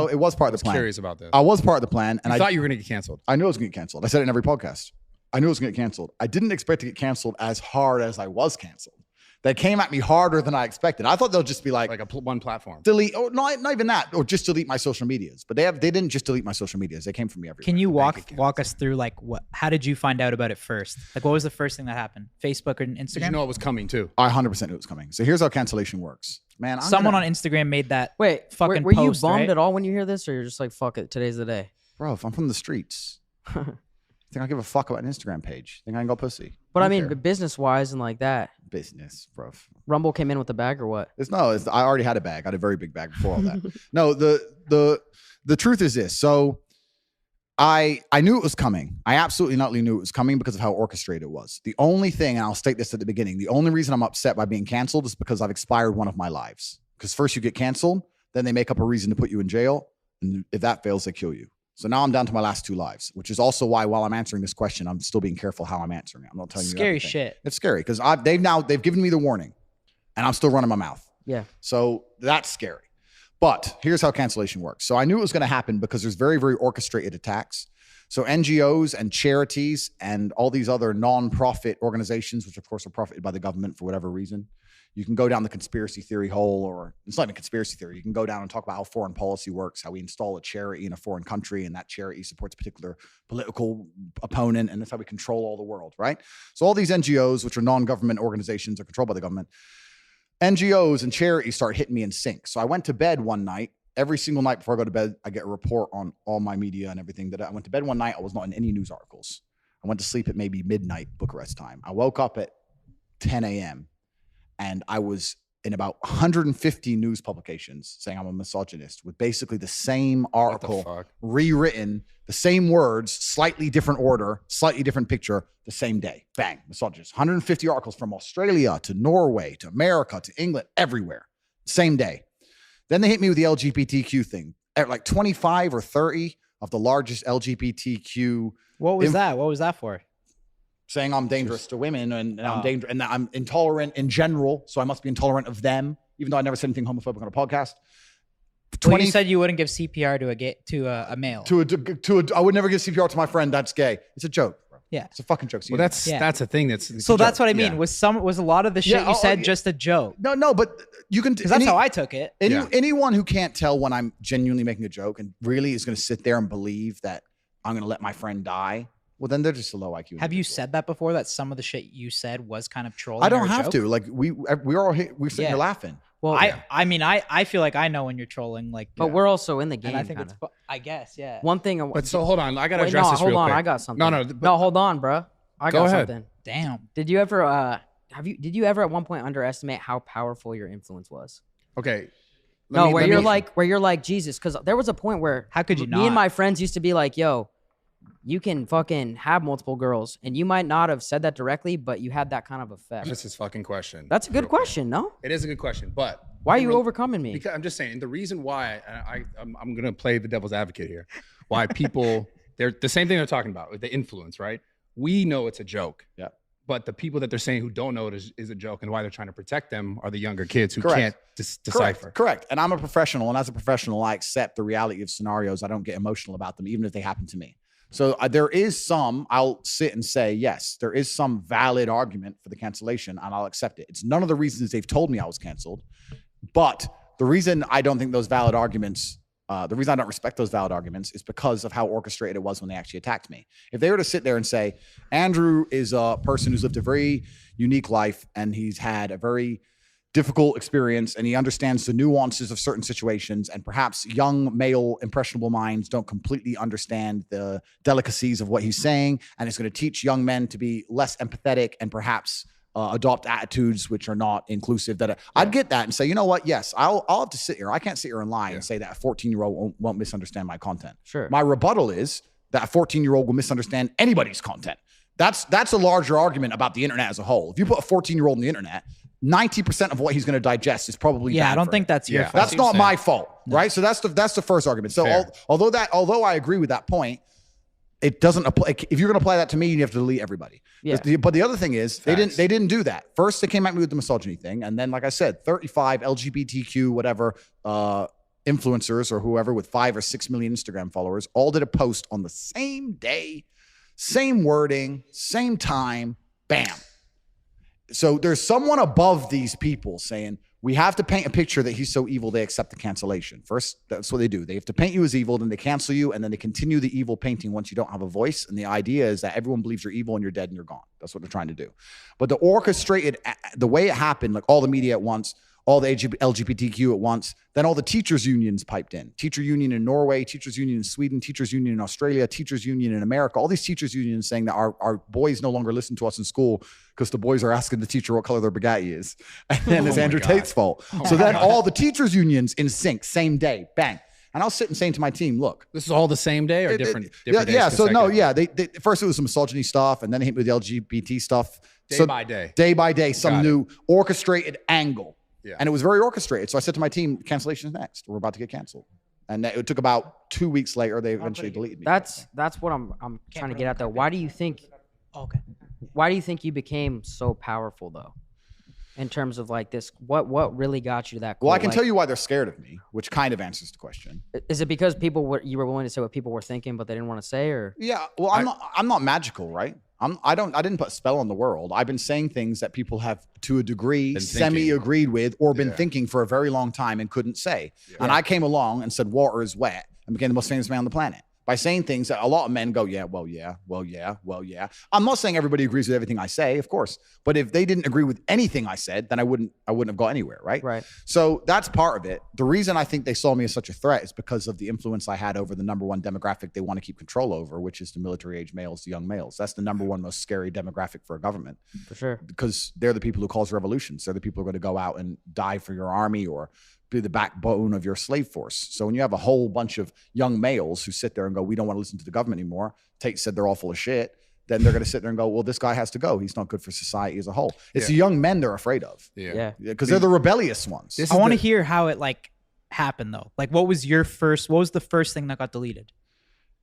So it was part of the plan. Curious about this. I was part of the plan, and I thought you were going to get canceled. I knew it was going to get canceled. I said it in every podcast. I knew it was going to get canceled. I didn't expect to get canceled as hard as I was canceled. They came at me harder than I expected. I thought they'll just be like one platform. Delete, or not even that, or just delete my social medias. But they didn't just delete my social medias. They came from me everywhere. Can you walk us through like how did you find out about it first? Like what was the first thing that happened? Facebook or Instagram? Did you know it was coming too? I 100% knew it was coming. So here's how cancellation works. Man, someone on Instagram made that. Wait, fucking were post, you bummed right? at all when you hear this, or you're just like, fuck it, today's the day? Bro, if I'm from the streets, think I give a fuck about an Instagram page? Think I can go pussy? But I mean, business-wise and like that. Business, bro. Rumble came in with a bag or what? I already had a bag. I had a very big bag before all that. No, the truth is this. So I knew it was coming. I absolutely not knew it was coming because of how orchestrated it was. The only thing, and I'll state this at the beginning, the only reason I'm upset by being canceled is because I've expired one of my lives. Because first you get canceled, then they make up a reason to put you in jail. And if that fails, they kill you. So now I'm down to my last 2 lives, which is also why while I'm answering this question, I'm still being careful how I'm answering it. I'm not telling you scary everything. shit. It's scary because they've given me the warning and I'm still running my mouth. Yeah. So that's scary. But here's how cancellation works. So I knew it was going to happen because there's very, very orchestrated attacks. So NGOs and charities and all these other non-profit organizations, which of course are profited by the government for whatever reason, you can go down the conspiracy theory hole, or it's not even conspiracy theory. You can go down and talk about how foreign policy works, how we install a charity in a foreign country and that charity supports a particular political opponent, and that's how we control all the world, right? So all these NGOs, which are non-government organizations, are controlled by the government. NGOs and charities start hitting me in sync. So I went to bed one night. Every single night before I go to bed, I get a report on all my media and everything. That I went to bed one night, I was not in any news articles. I went to sleep at maybe midnight Bucharest time. I woke up at 10 a.m. and I was in about 150 news publications saying I'm a misogynist with basically the same article rewritten, the same words, slightly different order, slightly different picture, the same day. Bang, misogynist. 150 articles from Australia to Norway to America to England, everywhere. Same day. Then they hit me with the LGBTQ thing. At like 25 or 30 of the largest LGBTQ. What was that? What was that for? Saying I'm dangerous to women and I'm dangerous and that I'm intolerant in general, so I must be intolerant of them, even though I never said anything homophobic on a podcast. Well, you said you wouldn't give CPR to a male. I would never give CPR to my friend that's gay. It's a joke, bro. Yeah, it's a fucking joke. Well, that's a thing. That's what I mean. Yeah. Was a lot of the shit you said just a joke? No, but you can. Because that's how I took it. Anyone who can't tell when I'm genuinely making a joke and really is going to sit there and believe that I'm going to let my friend die. Well, then they're just a low IQ. Have you said that before? That some of the shit you said was kind of trolling? I don't have to. Like we're sitting here laughing. Well, I mean, I feel like I know when you're trolling. Like, but we're also in the game. And I think it's. I guess, yeah. One thing. But so hold on, I gotta address this real quick. Hold on, I got something. No, hold on, bro. I got something. Damn. Did you ever did you ever at one point underestimate how powerful your influence was? Okay. Where you're like Jesus, because there was a point where how could you not? Me and my friends used to be like, yo, you can fucking have multiple girls, and you might not have said that directly, but you had that kind of effect. That's his fucking question. That's a good question, no? It is a good question, but why are you overcoming me? Because I'm just saying the reason why I'm gonna play the devil's advocate here. Why people they're the same thing they're talking about with the influence, right? We know it's a joke. Yeah. But the people that they're saying who don't know it is a joke, and why they're trying to protect them are the younger kids who can't decipher. Correct. And I'm a professional, and as a professional, I accept the reality of scenarios. I don't get emotional about them, even if they happen to me. So there is some, I'll sit and say, yes, there is some valid argument for the cancellation, and I'll accept it. It's none of the reasons they've told me I was canceled. But the reason I don't think those valid arguments, the reason I don't respect those valid arguments is because of how orchestrated it was when they actually attacked me. If they were to sit there and say, Andrew is a person who's lived a very unique life, and he's had a very difficult experience, and he understands the nuances of certain situations, and perhaps young male impressionable minds don't completely understand the delicacies of what he's saying, and it's going to teach young men to be less empathetic and perhaps adopt attitudes which are not inclusive. I'd get that and say, you know what? Yes, I'll have to sit here. I can't sit here and lie and say that a 14-year-old won't misunderstand my content. Sure. My rebuttal is that a 14-year-old will misunderstand anybody's content. That's a larger argument about the internet as a whole. If you put a 14-year-old on the internet, 90% of what he's going to digest is probably bad. I don't think that's your fault. That's not my fault, right? So that's the first argument. So although I agree with that point, it doesn't apply. If you're going to apply that to me, you have to delete everybody. Yeah. But the other thing is they didn't do that. First, they came at me with the misogyny thing, and then, like I said, 35 LGBTQ whatever influencers or whoever with 5 or 6 million Instagram followers all did a post on the same day, same wording, same time, bam. So there's someone above these people saying, we have to paint a picture that he's so evil they accept the cancellation. First, that's what they do. They have to paint you as evil, then they cancel you, and then they continue the evil painting once you don't have a voice. And the idea is that everyone believes you're evil and you're dead and you're gone. That's what they're trying to do. But the orchestrated, the way it happened, like all the media at once, all the LGBTQ at once, then all the teachers' unions piped in. Teacher union in Norway, teachers' union in Sweden, teachers' union in Australia, teachers' union in America, all these teachers' unions saying that our boys no longer listen to us in school because the boys are asking the teacher what color their Bugatti is. And then it's Andrew Tate's fault. So then all the teachers' unions in sync, same day, bang. And I was sitting saying to my team, look. This is all the same day or different days? Yeah, so no, yeah. They first it was some misogyny stuff, and then they hit me with the LGBT stuff. Day by day. Day by day, some new orchestrated angle. Yeah. And it was very orchestrated. So I said to my team, cancellation is next. We're about to get canceled. And it took about 2 weeks later, they eventually deleted me. That's what I'm trying to get at though. Why do you think you became so powerful though? In terms of like this, what really got you to that? Well, I can tell you why they're scared of me, which kind of answers the question. Is it because you were willing to say what people were thinking, but they didn't want to say, or? Yeah, well, I'm not magical, right? I didn't put a spell on the world. I've been saying things that people have, to a degree, semi-agreed with or been thinking for a very long time and couldn't say. Yeah. And I came along and said, water is wet, and became the most famous man on the planet. By saying things that a lot of men go, yeah, well, yeah, well, yeah, well, yeah. I'm not saying everybody agrees with everything I say, of course. But if they didn't agree with anything I said, then I wouldn't have got anywhere, right? Right. So that's part of it. The reason I think they saw me as such a threat is because of the influence I had over the number one demographic they want to keep control over, which is the military-age males, the young males. That's the number one most scary demographic for a government. For sure. Because they're the people who cause revolutions. They're the people who are going to go out and die for your army or be the backbone of your slave force. So when you have a whole bunch of young males who sit there and go, we don't want to listen to the government anymore, Tate said they're all full of shit, then they're going to sit there and go, well, this guy has to go. He's not good for society as a whole. It's the young men they're afraid of. Yeah. Because they're the rebellious ones. I want to hear how it like happened though. Like what was the first thing that got deleted?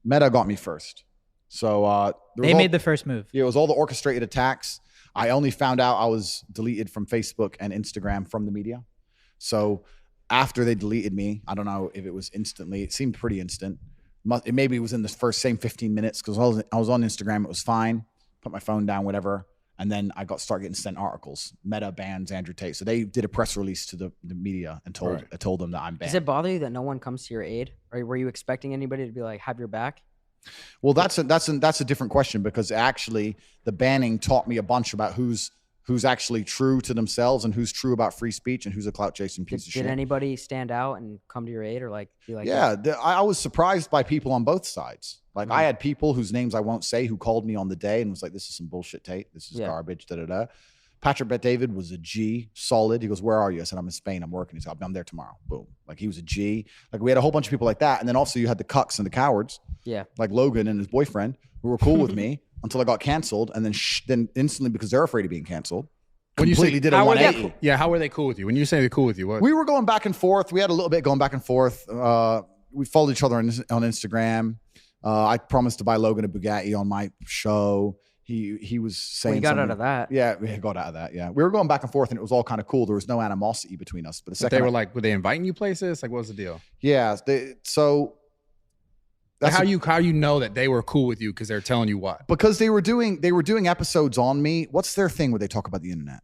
Meta got me first. So they made the first move. Yeah, it was all the orchestrated attacks. I only found out I was deleted from Facebook and Instagram from the media. So after they deleted me, I don't know if it was instantly. It seemed pretty instant. Maybe it was in the first same 15 minutes because I was on Instagram. It was fine. Put my phone down, whatever. And then I started getting sent articles. Meta bans Andrew Tate. So they did a press release to the media and told them that I'm banned. Does it bother you that no one comes to your aid? Or were you expecting anybody to be like, have your back? Well, that's a different question because actually the banning taught me a bunch about who's actually true to themselves and who's true about free speech and who's a clout chasing piece of shit. Did anybody stand out and come to your aid or like be like, yeah, I was surprised by people on both sides. Like I had people whose names I won't say who called me on the day and was like, this is some bullshit, Tate. This is garbage, da-da-da. Patrick Bet-David was a G, solid. He goes, where are you? I said, I'm in Spain. I'm working. He's like, I'm there tomorrow. Boom. Like he was a G. Like we had a whole bunch of people like that. And then also you had the cucks and the cowards. Yeah. Like Logan and his boyfriend who were cool with me until I got canceled. And then instantly because they're afraid of being canceled. When Completely did a 180. Yeah, how were they cool with you? When you say they're cool with you, what? We were going back and forth. We had a little bit going back and forth. We followed each other on Instagram. I promised to buy Logan a Bugatti on my show. He was saying we got out of that. Yeah, we got out of that. Yeah, we were going back and forth, and it was all kind of cool. There was no animosity between us. But the second were they inviting you places? Like, what was the deal? Yeah, that's how you know that they were cool with you because they're telling you what? Because they were doing episodes on me. What's their thing where they talk about the internet?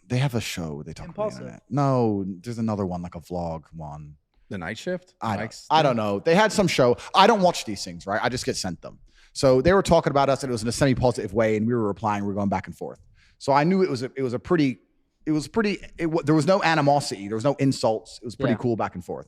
They have a show where they talk about the internet. No, there's another one, like a vlog one. The Night Shift? I don't know. They had some show. I don't watch these things, right? I just get sent them. So they were talking about us and it was in a semi-positive way and we were replying, we were going back and forth. So I knew there was no animosity. There was no insults. It was pretty cool back and forth.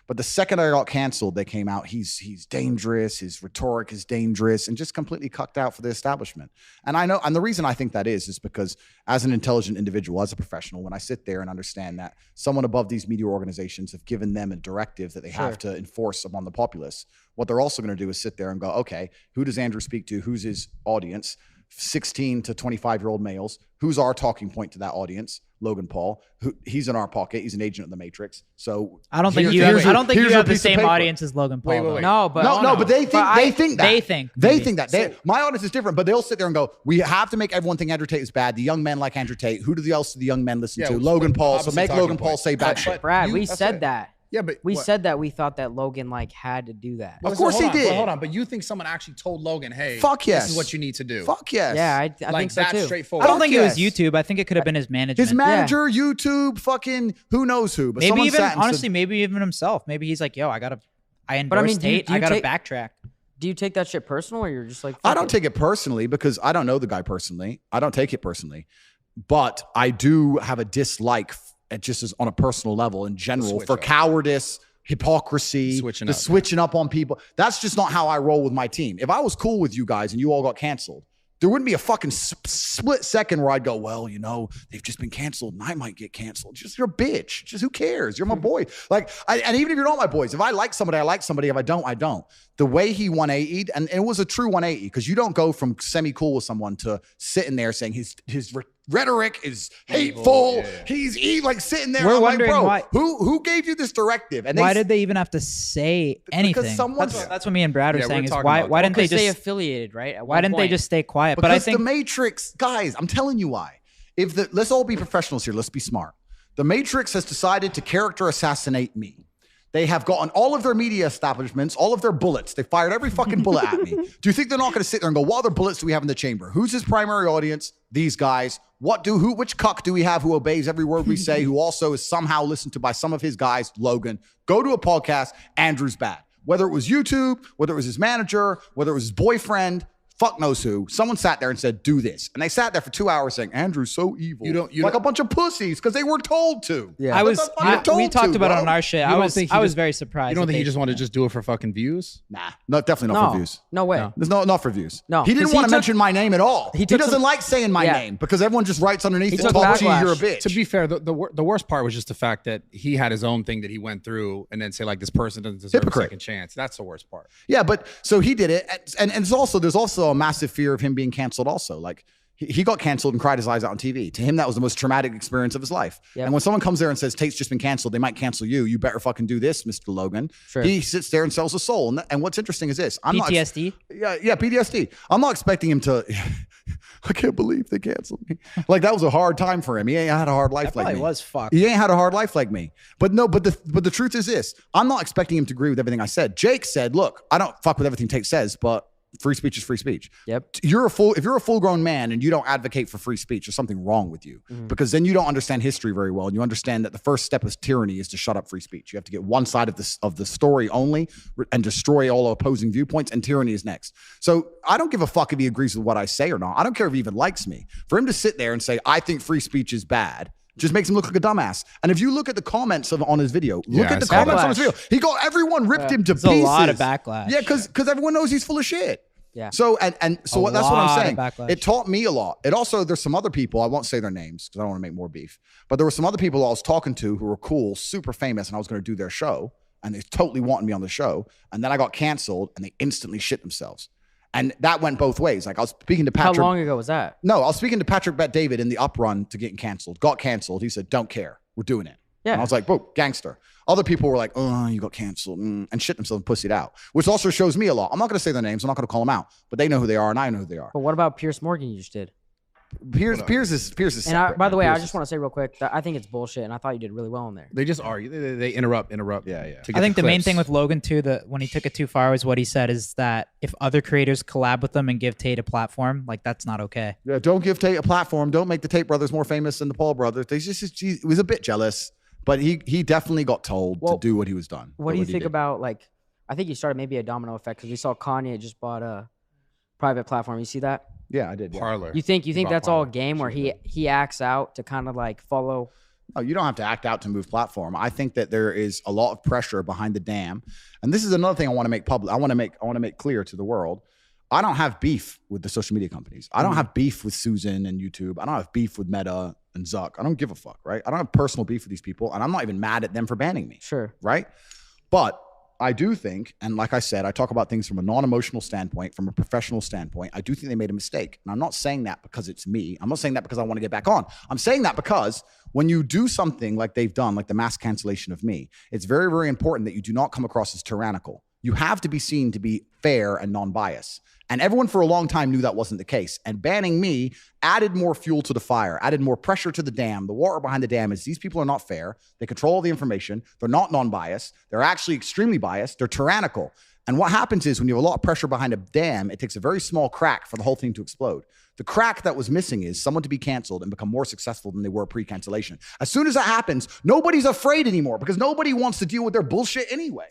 But the second I got canceled, they came out, he's dangerous, his rhetoric is dangerous, and just completely cucked out for the establishment. And I know, and the reason I think that is because as an intelligent individual, as a professional, when I sit there and understand that someone above these media organizations have given them a directive that they have to enforce upon the populace, what they're also going to do is sit there and go, okay, who does Andrew speak to? Who's his audience? 16 to 25-year-old males. Who's our talking point to that audience? Logan Paul. He's in our pocket. He's an agent of the Matrix. So I don't think you have the same audience as Logan Paul. Wait. No, but they think that. So, my audience is different, but they'll sit there and go, we have to make everyone think Andrew Tate is bad. The young men like Andrew Tate. Who do the young men listen to? Logan Paul. So make Logan Paul say bad shit. Brad, we said that. Yeah, but We what- said that we thought that Logan like had to do that. Of course he hold on, did. Hold on, but you think someone actually told Logan, "Hey, Fuck yes. this is what you need to do." Fuck yes. Yeah, I like think so that's too. straightforward. I don't think it was yes. YouTube. I think it could have been his management. His manager, YouTube, fucking who knows who. But maybe someone even sat and said- honestly, maybe even himself. Maybe he's like, yo, I I mean, endorsed do you- Tate. do I you gotta take- backtrack. Do you take that shit personal, or you're just like? I fuck don't it? take it personally because I don't know the guy personally. I don't take it personally, but I do have a dislike just as on a personal level in general Switch for up. cowardice, hypocrisy, Switching the up. switching up on people. That's just not how I roll with my team. If I was cool with you guys and you all got canceled, there wouldn't be a fucking split second where I'd go, well, you know, they've just been canceled and I might get canceled. Just you're a bitch. Just who cares? You're my boy. Like, and even if you're not my boys, if I like somebody, I like somebody. If I don't, I don't. The way he 180'd, and it was a true 180 because you don't go from semi-cool with someone to sitting there saying his rhetoric is hateful. yeah. He's like sitting there. We're I'm like, wondering bro, why- who gave you this directive? And Why did they even have to say anything? someone's- That's what me and Brad were Yeah, we're saying is talking why about why that. didn't they Because they just affiliated, right? At why one didn't they point. just stay quiet? Because But I think the Matrix, guys, I'm telling you why. Let's all be professionals here. Let's be smart. The Matrix has decided to character assassinate me. They have gotten all of their media establishments, all of their bullets. They fired every fucking bullet at me. Do you think they're not going to sit there and go, what other bullets do we have in the chamber? Who's his primary audience? These guys. Which cuck do we have who obeys every word we say, who also is somehow listened to by some of his guys? Logan. Go to a podcast. Andrew's bad. Whether it was YouTube, whether it was his manager, whether it was his boyfriend, fuck knows who. Someone sat there and said, do this. And they sat there for 2 hours saying, Andrew's so evil. You like a bunch of pussies because they were told to. Yeah. I was That's what you're told we talked to, about it bro. on our shit. You I don't was think he I was just- very surprised. You don't that think he they- just wanted to just do it for fucking views? Nah, definitely not for views. No way. No. There's not for views. No, He didn't 'cause he want to took- mention my name at all. He took doesn't some- like saying my Yeah. name because everyone just writes underneath it, took Paul G, backlash. you're a bitch. To be fair, the worst part was just the fact that he had his own thing that he went through, and then say like this person doesn't deserve Hypocrite. a second chance. That's the worst part. Yeah, but so he did it, and there's also a massive fear of him being canceled. Also, like he got canceled and cried his eyes out on TV. To him, that was the most traumatic experience of his life. Yep. And when someone comes there and says Tate's just been canceled, they might cancel you. You better fucking do this, Mr. Logan. Sure. He sits there and sells a soul. And what's interesting is this: PTSD. Yeah, PTSD. I'm not expecting him to. I can't believe they canceled me. Like that was a hard time for him. He ain't had a hard life That like probably me. was fucked. He ain't had a hard life like me. But the truth is this: I'm not expecting him to agree with everything I said. Jake said, "Look, I don't fuck with everything Tate says, but free speech is free speech." Yep. If you're a full grown man and you don't advocate for free speech, there's something wrong with you because then you don't understand history very well. And you understand that the first step of tyranny is to shut up free speech. You have to get one side of the story only and destroy all opposing viewpoints, and tyranny is next. So I don't give a fuck if he agrees with what I say or not. I don't care if he even likes me. For him to sit there and say, I think free speech is bad, just makes him look like a dumbass. And if you look at the comments on his video, look Yeah, at the I saw comments on his that. video. Everyone ripped him to There's a pieces. lot of backlash. Yeah, because everyone knows he's full of shit. Yeah. So so A that's what I'm lot of saying. backlash. It taught me a lot. It also there's some other people, I won't say their names because I don't want to make more beef. But there were some other people I was talking to who were cool, super famous, and I was going to do their show, and they totally wanted me on the show. And then I got canceled, and they instantly shit themselves. And that went both ways. Like I was speaking to How Patrick. long ago was that? No, I was speaking to Patrick Bet David in the uprun to getting canceled. Got canceled. He said, "Don't care. We're doing it." Yeah. And I was like, "Whoa, gangster." Other people were like, "Oh, you got canceled," and shit themselves and pussied out, which also shows me a lot. I'm not going to say their names. I'm not going to call them out, but they know who they are, and I know who they are. But what about Pierce Morgan? You just did. Piers is And separate, by the man. way, I Piers just is- want to say real quick that I think it's bullshit, and I thought you did really well in there. They just argue. They interrupt. Yeah. to I get think the main clips. thing with Logan too, that when he took it too far, was what he said is that if other creators collab with them and give Tate a platform, like that's not okay. Yeah, don't give Tate a platform. Don't make the Tate brothers more famous than the Paul brothers. He was a bit jealous, but he definitely got told Well, to do what he was done. What do you he think did. about like? I think you started maybe a domino effect because we saw Kanye just bought a private platform. You see that? Yeah, I did. Yeah. Parlor. You think About that's all a Parler. game where he acts out to kind of like follow? No, you don't have to act out to move platform. I think that there is a lot of pressure behind the dam, and this is another thing I want to make public. I want to make clear to the world. I don't have beef with the social media companies. I don't have beef with Susan and YouTube. I don't have beef with Meta and Zuck. I don't give a fuck, right? I don't have personal beef with these people, and I'm not even mad at them for banning me, Sure. right? But I do think, and like I said, I talk about things from a non-emotional standpoint, from a professional standpoint. I do think they made a mistake. And I'm not saying that because it's me. I'm not saying that because I want to get back on. I'm saying that because when you do something like they've done, like the mass cancellation of me, it's very, very important that you do not come across as tyrannical. You have to be seen to be fair and non-biased. And everyone for a long time knew that wasn't the case. And banning me added more fuel to the fire, added more pressure to the dam. The water behind the dam is these people are not fair. They control all the information. They're not non-biased. They're actually extremely biased. They're tyrannical. And what happens is when you have a lot of pressure behind a dam, it takes a very small crack for the whole thing to explode. The crack that was missing is someone to be canceled and become more successful than they were pre-cancellation. As soon as that happens, nobody's afraid anymore because nobody wants to deal with their bullshit anyway.